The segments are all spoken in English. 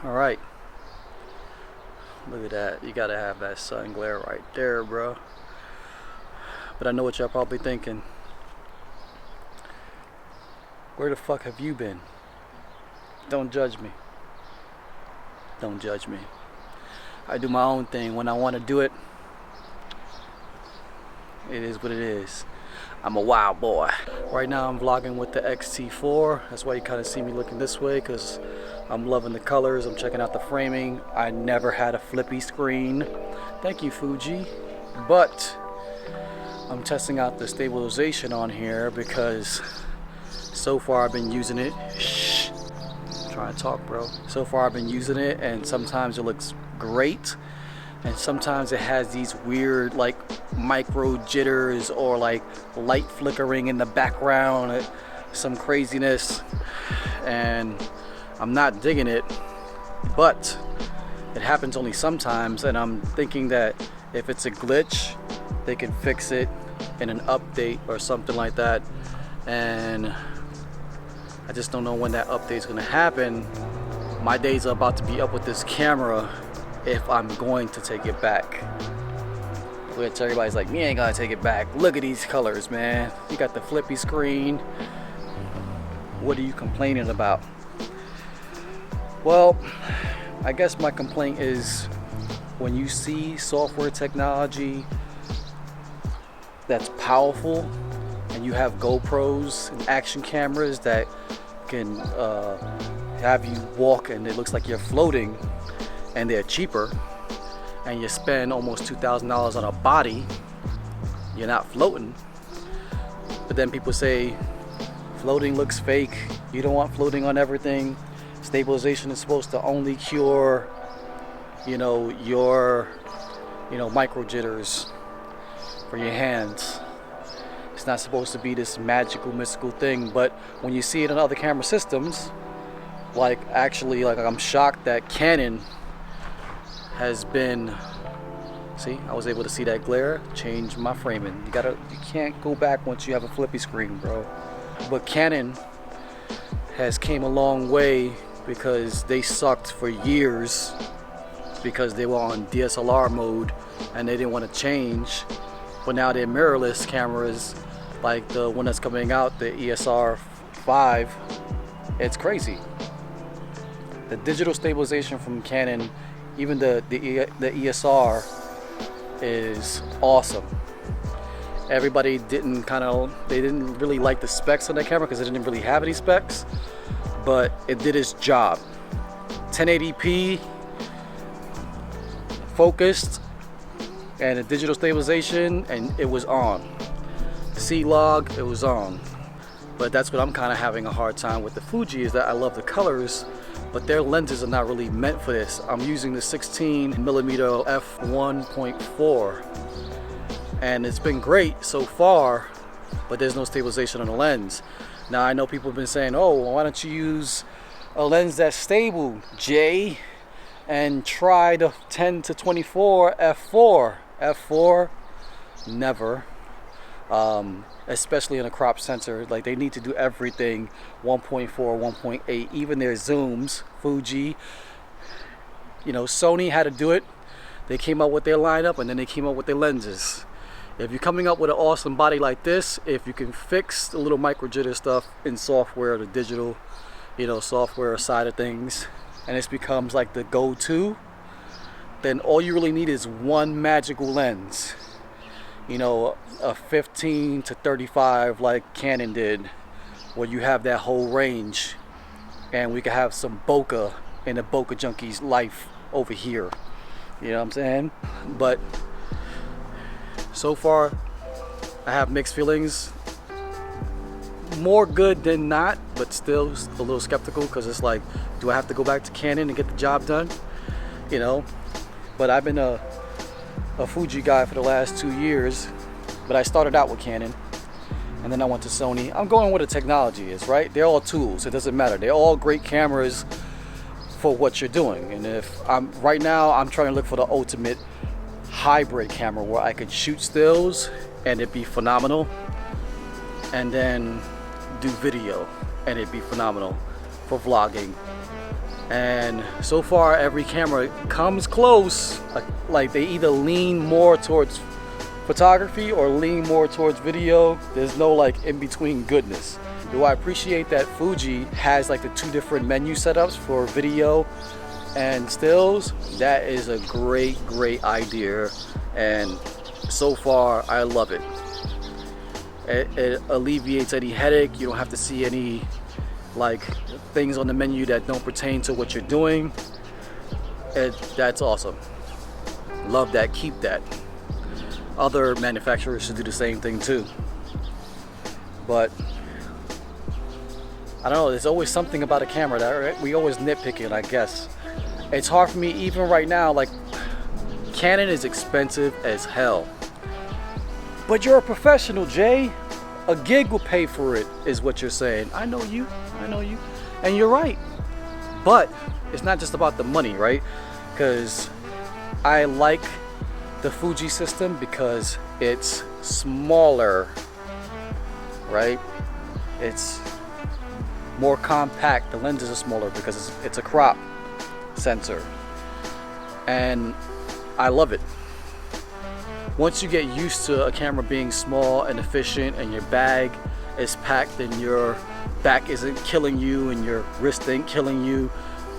All right, look at that. You gotta have that sun glare right there, bro. But I know what y'all probably thinking. Where the fuck have you been? Don't judge me. Don't judge me. I do my own thing when I want to do it. It is what it is. I'm a wild boy. Right now I'm vlogging with the xt4. That's why you kind of see me looking this way, because I'm loving the colors. I'm checking out the framing. I never had a flippy screen. Thank you, Fuji. But I'm testing out the stabilization on here because so far I've been using it. Shh. I'm trying to talk, bro. So far I've been using it, and sometimes it looks great, and sometimes it has these weird like micro jitters or like light flickering in the background, some craziness, and I'm not digging it. But it happens only sometimes, and I'm thinking that if it's a glitch, they can fix it in an update or something like that, and I just don't know when that update is going to happen. My days are about to be up with this camera if I'm going to take it back. Which everybody's like, me ain't gonna take it back. Look at these colors, man. You got the flippy screen. What are you complaining about? Well, I guess my complaint is when you see software technology that's powerful, and you have GoPros and action cameras that can have you walk and it looks like you're floating, and they're cheaper, and you spend almost $2,000 on a body, you're not floating. But then people say floating looks fake. You don't want floating on everything. Stabilization is supposed to only cure, your micro jitters for your hands. It's not supposed to be this magical, mystical thing. But when you see it on other camera systems, I'm shocked that Canon has been, see, I was able to see that glare, change my framing. You can't go back once you have a flippy screen, bro. But Canon has came a long way because they sucked for years because they were on DSLR mode and they didn't want to change. But now they're mirrorless cameras, like the one that's coming out, the ESR 5. It's crazy. The digital stabilization from Canon, even the ESR, is awesome. Everybody didn't really like the specs on that camera because it didn't really have any specs, but it did its job. 1080p focused and a digital stabilization, and it was on. C-Log, it was on. But that's what I'm kind of having a hard time with the Fuji, is that I love the colors, but their lenses are not really meant for this. I'm using the 16mm f1.4, and it's been great so far, but there's no stabilization on the lens. Now I know people have been saying, oh, why don't you use a lens that's stable, Jay, and try the 10-24 f4. F4, never. Especially in a crop sensor, like they need to do everything 1.4, 1.8, even their zooms. Fuji, Sony had to do it. They came up with their lineup, and then they came up with their lenses. If you're coming up with an awesome body like this, if you can fix the little micro jitter stuff in software, the digital software side of things, and it becomes like the go-to, then all you really need is one magical lens. A 15-35 like Canon did, where you have that whole range, and we could have some bokeh in the bokeh junkie's life over here. You know what I'm saying? But so far, I have mixed feelings. More good than not, but still a little skeptical, because it's like, do I have to go back to Canon and get the job done? But I've been a Fuji guy for the last 2 years. But I started out with Canon, and then I went to Sony. I'm going where the technology is, right? They're all tools. It doesn't matter. They're all great cameras for what you're doing. And right now, I'm trying to look for the ultimate hybrid camera where I could shoot stills and it'd be phenomenal, and then do video and it'd be phenomenal for vlogging And so far every camera comes close, like they either lean more towards photography or lean more towards video. There's no like in between goodness. Do I appreciate that Fuji has like the two different menu setups for video and stills? That is a great idea, and so far I love it. It alleviates any headache. You don't have to see any like things on the menu that don't pertain to what you're doing. That's awesome. Love that. Keep that. Other manufacturers should do the same thing too. But I don't know, there's always something about a camera that we always nitpick it, I guess. It's hard for me even right now, like Canon is expensive as hell. But you're a professional, Jay. A gig will pay for it, is what you're saying. I know you. And you're right. But it's not just about the money, right? Because I like the Fuji system because it's smaller, right? It's more compact. The lenses are smaller because it's a crop sensor. And I love it. Once you get used to a camera being small and efficient and your bag is packed and your back isn't killing you and your wrist ain't killing you.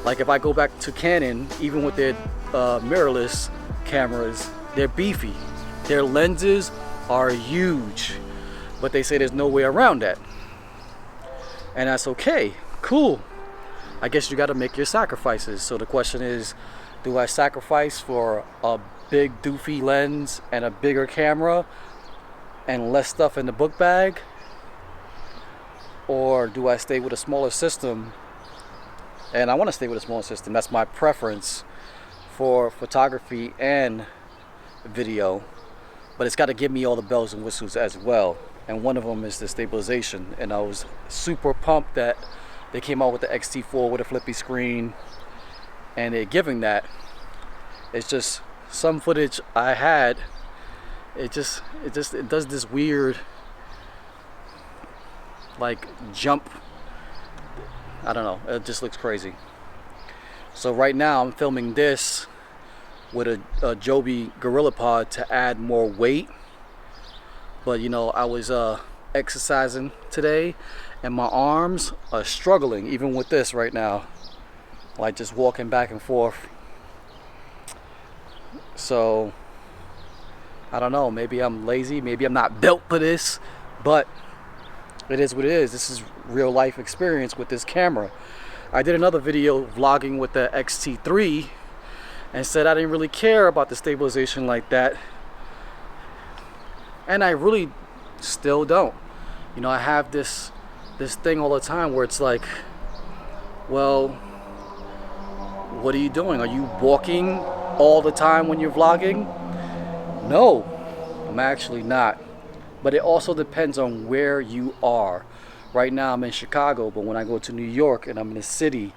Like if I go back to Canon, even with their mirrorless cameras, they're beefy. Their lenses are huge, but they say there's no way around that. And that's okay, cool. I guess you gotta make your sacrifices. So the question is, do I sacrifice for a big doofy lens and a bigger camera and less stuff in the book bag? Or do I stay with a smaller system? And I want to stay with a smaller system. That's my preference for photography and video, but it's got to give me all the bells and whistles as well. And one of them is the stabilization, and I was super pumped that they came out with the xt4 with a flippy screen, and they're giving that. It's just some footage I had, it does this weird like jump. I don't know, it just looks crazy. So right now I'm filming this with a Joby GorillaPod to add more weight, but you know, I was exercising today and my arms are struggling even with this right now, like just walking back and forth. So I don't know, maybe I'm lazy, maybe I'm not built for this, but it is what it is. This is real life experience with this camera. I did another video vlogging with the xt4 and said I didn't really care about the stabilization like that, and I really still don't. You know, I have this thing all the time where it's like, well, what are you doing? Are you walking all the time when you're vlogging? No, I'm actually not. But it also depends on where you are. Right now I'm in Chicago, but when I go to New York and I'm in a city,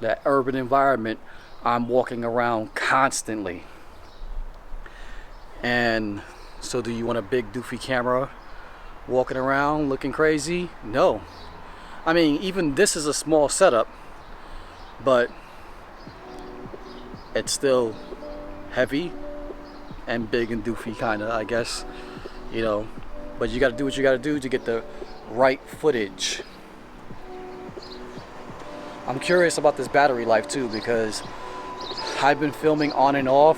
that urban environment, I'm walking around constantly. And so do you want a big doofy camera walking around looking crazy? No. I mean, even this is a small setup, but it's still heavy and big and doofy kind of, I guess, you know. But you got to do what you got to do to get the right footage. I'm curious about this battery life too, because I've been filming on and off,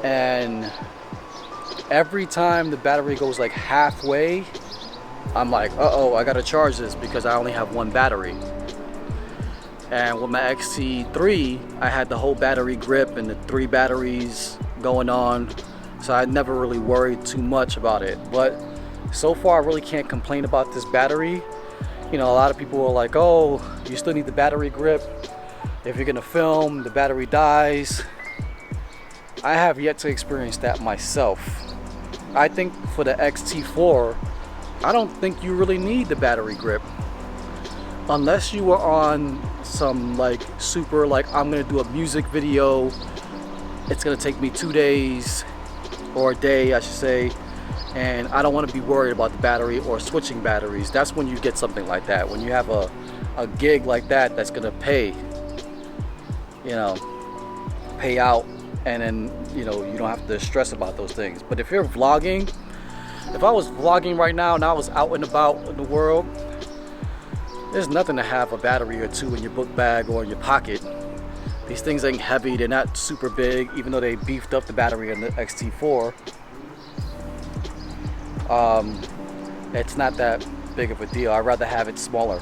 and every time the battery goes like halfway, I'm like, uh-oh, I gotta charge this because I only have one battery. And with my xt4, I had the whole battery grip and the 3 batteries going on, so I never really worried too much about it. But so far I really can't complain about this battery. You know, a lot of people are like, oh, you still need the battery grip. If you're gonna film, the battery dies. I have yet to experience that myself. I think for the xt4, I don't think you really need the battery grip. Unless you were on some like super, like I'm gonna do a music video, it's gonna take me 2 days, or a day I should say, and I don't want to be worried about the battery or switching batteries. That's when you get something like that. When you have a gig like that that's gonna pay, you know, pay out, and then you don't have to stress about those things. But if you're vlogging, if I was vlogging right now and I was out and about in the world, there's nothing to have a battery or two in your book bag or in your pocket. These things ain't heavy, they're not super big, even though they beefed up the battery in the xt4. It's not that big of a deal. I'd rather have it smaller,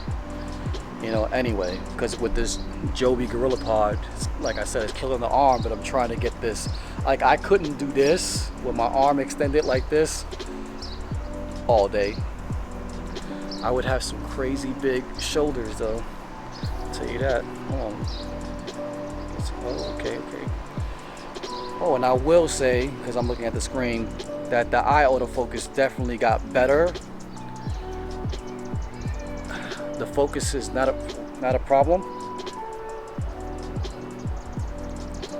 anyway, because with this Joby Gorilla Pod, like I said, it's killing the arm, but I'm trying to get this. Like, I couldn't do this with my arm extended like this all day. I would have some crazy big shoulders, though. I'll tell you that. Hold on. Oh, okay. Oh, and I will say, because I'm looking at the screen, that the eye autofocus definitely got better. The focus is not a problem.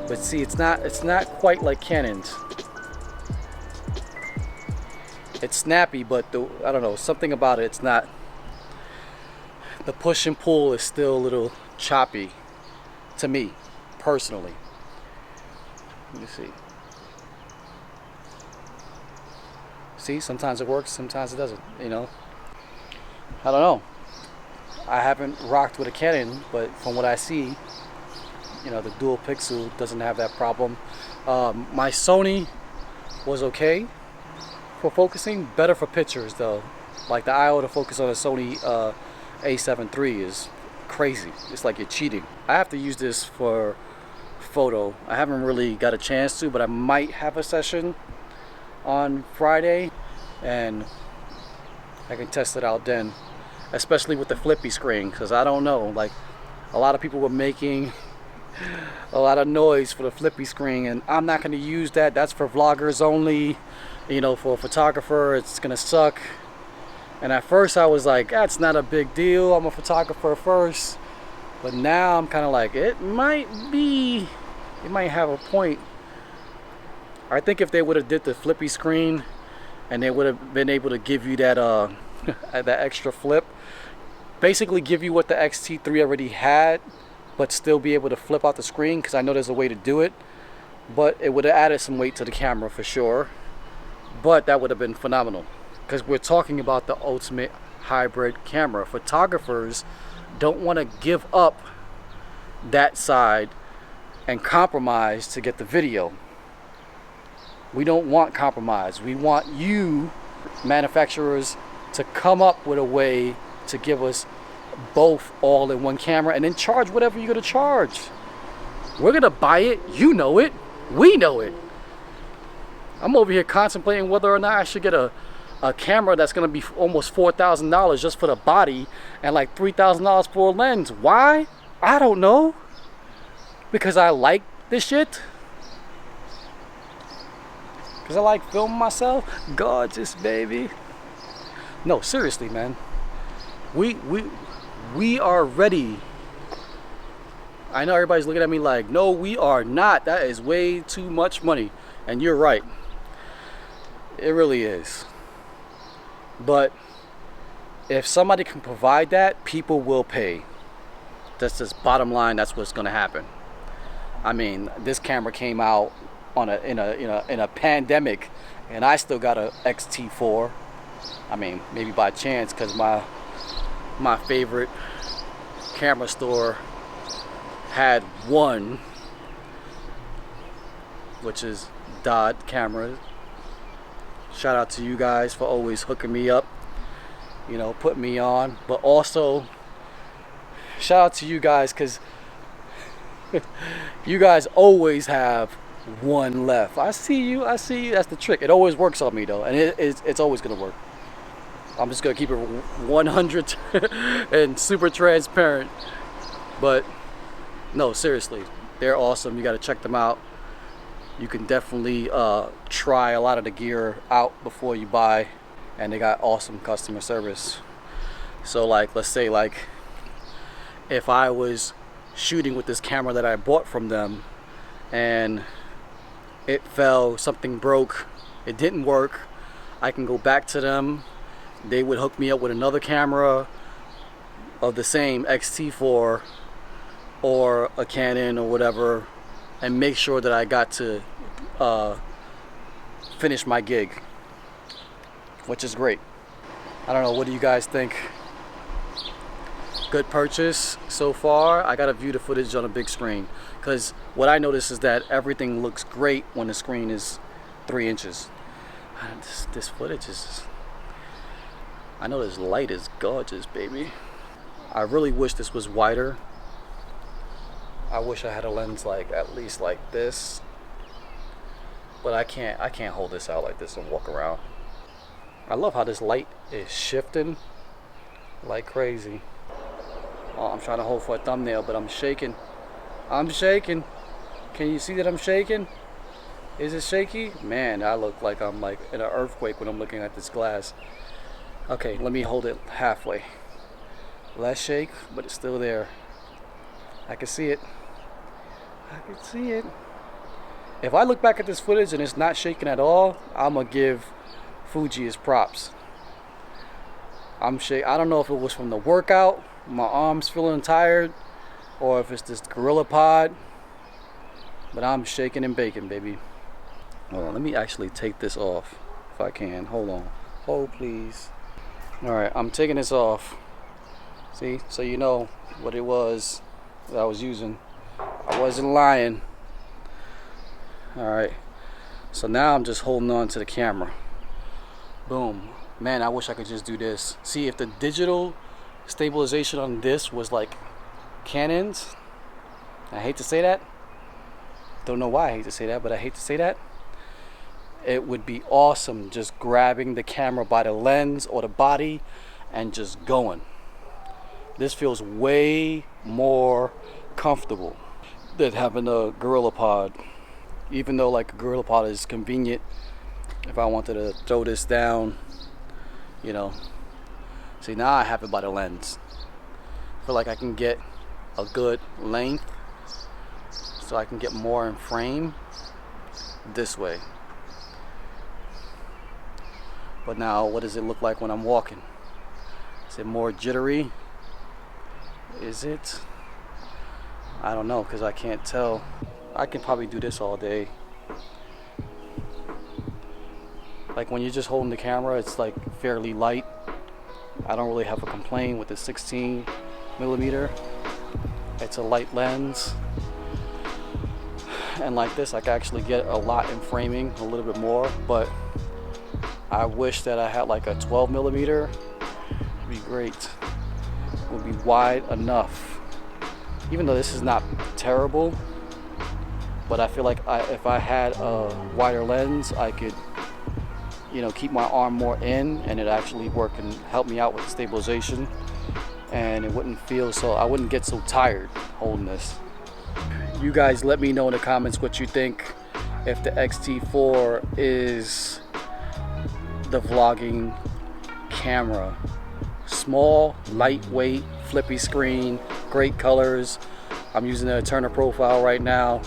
But see, it's not quite like Canon's. It's snappy, but I don't know, something about it, it's not. The push and pull is still a little choppy to me, personally. Let me see. See, sometimes it works, sometimes it doesn't, I don't know. I haven't rocked with a Canon, but from what I see, the dual pixel doesn't have that problem. My Sony was okay for focusing, better for pictures though. Like the eye autofocus on a Sony a7 III is crazy. It's like you're cheating. I have to use this for photo. I haven't really got a chance to, but I might have a session on Friday and I can test it out then, especially with the flippy screen, because I don't know, like a lot of people were making a lot of noise for the flippy screen, and I'm not going to use that. That's for vloggers only. For a photographer, it's gonna suck. And at first I was like, that's not a big deal, I'm a photographer first. But now I'm kind of like, it might have a point. I think if they would have did the flippy screen and they would have been able to give you that that extra flip, basically give you what the xt3 already had, but still be able to flip out the screen, because I know there's a way to do it. But it would have added some weight to the camera for sure. But that would have been phenomenal, because we're talking about the ultimate hybrid camera. Photographers don't want to give up that side and compromise to get the video. We don't want compromise. We want you, manufacturers, to come up with a way to give us both all in one camera, and then charge whatever you're going to charge. We're going to buy it. You know it. We know it. I'm over here contemplating whether or not I should get a camera that's going to be almost $4,000 just for the body and like $3,000 for a lens. Why? I don't know. Because I like this shit. Because I like filming myself. Gorgeous, baby. No, seriously, man. We are ready. I know everybody's looking at me like, no, we are not. That is way too much money. And you're right. It really is. But if somebody can provide that, people will pay. That's just bottom line. That's what's going to happen. I mean, this camera came out in a pandemic, and I still got a xt4. I mean, maybe by chance, because my favorite camera store had one, which is Dodd Cameras. Shout out to you guys for always hooking me up, putting me on. But also shout out to you guys, because you guys always have one left. I see you. That's the trick. It always works on me though, and it's always gonna work. I'm just gonna keep it 100 and super transparent. But no, seriously, they're awesome. You got to check them out. You can definitely try a lot of the gear out before you buy, and they got awesome customer service. So like, let's say like if I was shooting with this camera that I bought from them and it fell, something broke, it didn't work, I can go back to them. They would hook me up with another camera of the same xt4 or a Canon or whatever, and make sure that I got to finish my gig, which is great. I don't know, what do you guys think? Good purchase so far. I gotta view the footage on a big screen, because what I notice is that everything looks great when the screen is 3 inches. This footage is, I know this light is gorgeous, baby. I really wish this was wider. I wish I had a lens like at least like this, but I can't hold this out like this and walk around. I love how this light is shifting like crazy. Oh, I'm trying to hold for a thumbnail, but I'm shaking. I'm shaking. Can you see that I'm shaking? Is it shaky? Man, I look like I'm like in an earthquake when I'm looking at this glass. Okay, let me hold it halfway. Less shake, but it's still there. I can see it. I can see it. If I look back at this footage and it's not shaking at all, I'm gonna give Fuji his props. I don't know if it was from the workout, my arms feeling tired, or if it's this Gorilla Pod, but I'm shaking and baking, baby. Hold on, let me actually take this off if I can. Hold on. Hold, please. Alright, I'm taking this off. See, so you know what it was that I was using. I wasn't lying. Alright, so now I'm just holding on to the camera. Boom. Man, I wish I could just do this. See, if the digital stabilization on this was like Canon's, I hate to say that. Don't know why I hate to say that, but I hate to say that. It would be awesome just grabbing the camera by the lens or the body and just going. This feels way more comfortable than having a Gorilla Pod. Even though like a Gorilla Pod is convenient if I wanted to throw this down, you know. See, now I have it by the lens. I feel like I can get a good length, so I can get more in frame this way. But now, what does it look like when I'm walking? Is it more jittery? Is it? I don't know, because I can't tell. I can probably do this all day. Like when you're just holding the camera, it's like fairly light. I don't really have a complaint with the 16mm. It's a light lens. And like this, I can actually get a lot in framing, a little bit more, but I wish that I had like a 12mm. It'd be great. It would be wide enough. Even though this is not terrible, but I feel like if I had a wider lens, I could, you know, keep my arm more in, and it actually work and help me out with the stabilization, and it wouldn't feel so, I wouldn't get so tired holding this. You guys let me know in the comments what you think, if the xt4 is the vlogging camera. Small, lightweight, flippy screen, great colors. I'm using the Turner profile right now.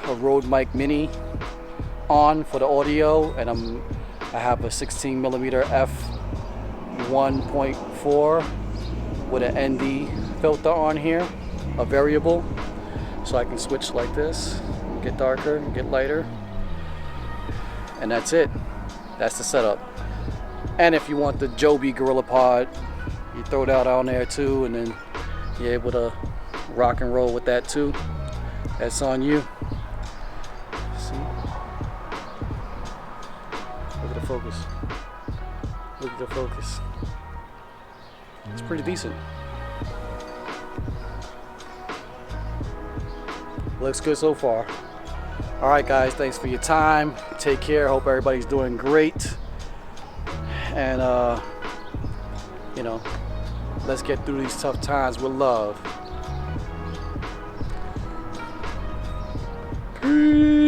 A Rode Mic Mini on for the audio, and I have a 16mm f1.4 with an ND filter on here, a variable, so I can switch like this, get darker, get lighter, and that's it. That's the setup. And if you want the Joby Gorilla Pod, you throw that on there too, and then you're able to rock and roll with that too. That's on you. See? Look at the focus. Look at the focus. It's pretty decent. Looks good so far. Alright guys, thanks for your time. Take care. Hope everybody's doing great. And you know, let's get through these tough times with love. Peace.